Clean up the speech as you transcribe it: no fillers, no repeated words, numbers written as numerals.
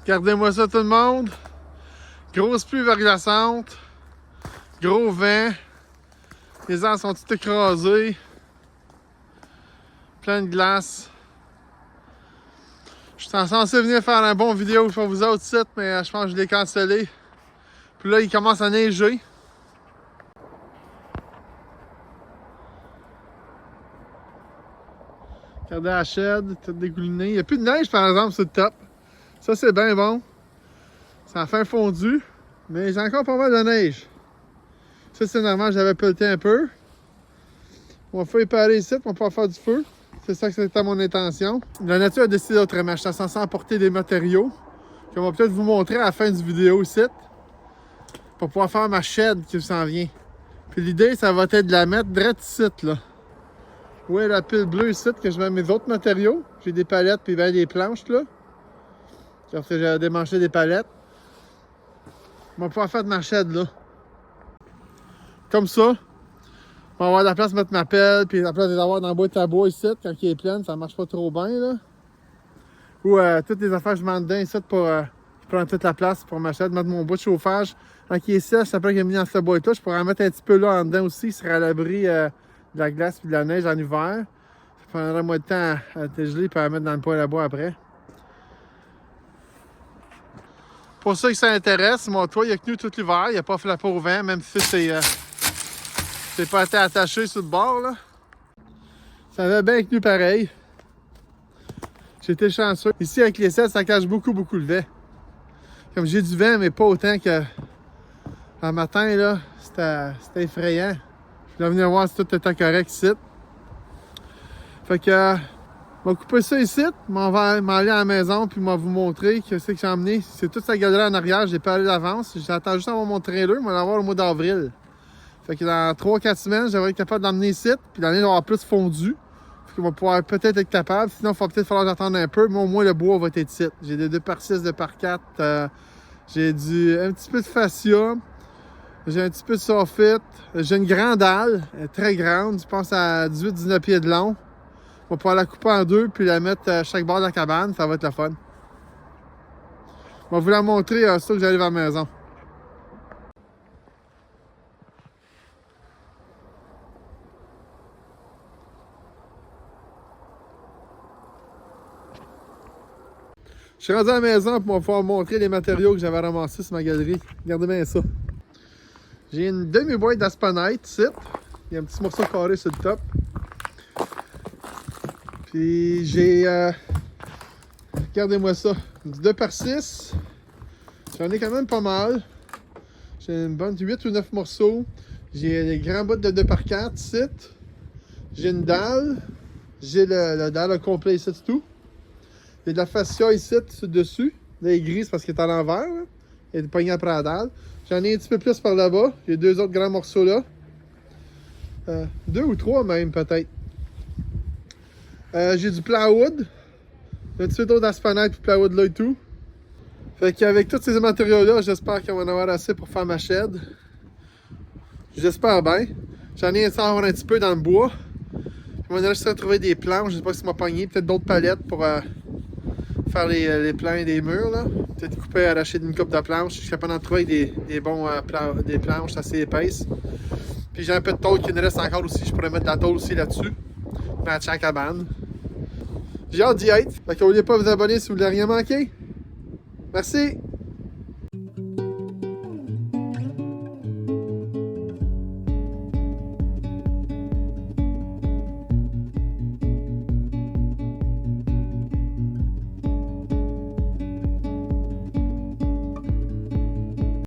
Regardez-moi ça tout le monde. Grosse pluie verglaçante. Gros vent. Les arbres sont tous écrasés. Plein de glace. Je suis censé venir faire un bon vidéo pour vous autres sites, mais je pense que je l'ai cancellé. Puis là, il commence à neiger. Regardez la shed, tout dégouliné. Il n'y a plus de neige par exemple sur le top. Ça, c'est bien bon. Ça a fait fondu. Mais j'ai encore pas mal de neige. Ça, c'est normal, j'avais pelleté un peu. On va faire éparer ici, on va pouvoir faire du feu. C'est ça que c'était mon intention. La nature a décidé autrement. Je suis censé apporter des matériaux qu'on va peut-être vous montrer à la fin du vidéo ici. Pour pouvoir faire ma shed qui s'en vient. Puis l'idée, ça va être de la mettre direct ici, là. Oui, la pile bleue ici, que je mets mes autres matériaux. J'ai des palettes puis ben des planches, là. Parce que j'ai démanché des palettes. On va pouvoir faire de ma shed, là. Comme ça. On va avoir de la place pour mettre ma pelle, puis la place de les avoir dans la boîte à bois ici, quand il est pleine, ça marche pas trop bien, là. Ou toutes les affaires que je mets dedans ici pour prendre toute la place pour ma shed, mettre mon bout de chauffage. Quand il est sèche, après qu'il est mis dans cette boîte-là, je pourrais en mettre un petit peu là en dedans aussi, il serait à l'abri de la glace et de la neige en hiver. Ça prendrait moins de temps à dégeler et à mettre dans le poêle à bois après. Pour ceux qui s'intéressent, mon toit il a tenu tout l'hiver, il n'a pas flappé au vent, même si c'est pas été attaché sur le bord, là. Ça avait bien tenu pareil. J'étais chanceux. Ici, avec les selles, ça cache beaucoup le vent. Comme j'ai du vent, mais pas autant que le matin, là, c'était effrayant. Je voulais venir voir si tout était correct ici. Fait que, on va couper ça ici. On va aller à la maison, puis on va vous montrer que c'est que j'ai emmené. C'est toute sa galerie en arrière, j'ai pas allé d'avance. J'attends juste d'avoir mon trailer, on va l'avoir au mois d'avril. Fait que dans 3-4 semaines, j'aurais être capable d'emmener ici, puis l'année va avoir plus fondu. Fait qu'on va pouvoir peut-être être capable. Sinon, il va peut-être falloir attendre un peu, mais au moins le bois va être ici. J'ai des 2x6, 2x4. J'ai un petit peu de fascia. J'ai un petit peu de soffit. J'ai une grande dalle, très grande. Je pense à 18-19 pieds de long. On va pouvoir la couper en deux, puis la mettre à chaque bord de la cabane. Ça va être le fun. On va vous la montrer ça que j'arrive à la maison. Je suis rendu à la maison pour pouvoir montrer les matériaux que j'avais ramassés sur ma galerie. Regardez bien ça. J'ai une demi-boîte d'aspanite ici. Il y a un petit morceau carré sur le top. Puis j'ai... regardez-moi ça. Du 2x6. J'en ai quand même pas mal. J'ai une bonne 8 ou 9 morceaux. J'ai des grands bouts de 2x4 ici. J'ai une dalle. J'ai le dalle complet ici, c'est tout. Il y a de la fascia ici, dessus. Là, il est gris parce qu'il est à l'envers. Il y a des poignées après la dalle. J'en ai un petit peu plus par là-bas. J'ai deux autres grands morceaux là. 2 ou 3 même, peut-être. J'ai du plywood. Un petit peu d'autres d'aspanite et plywood là et tout. Fait qu'avec tous ces matériaux-là, j'espère qu'on va en avoir assez pour faire ma shed. J'espère bien. J'en ai encore un petit peu dans le bois. Puis on va essayer de trouver des planches. Je sais pas si ça m'a pogné. Peut-être d'autres palettes pour faire les plans des murs, là. Peut-être couper, arracher une coupe de planches. Je suis capable d'en trouver des planches assez épaisses. Puis j'ai un peu de tôle qui me reste encore aussi. Je pourrais mettre de la tôle aussi là-dessus. Matcher à la cabane. J'ai hâte d'y être. Fait que n'oubliez pas de vous abonner si vous ne voulez rien manquer. Merci!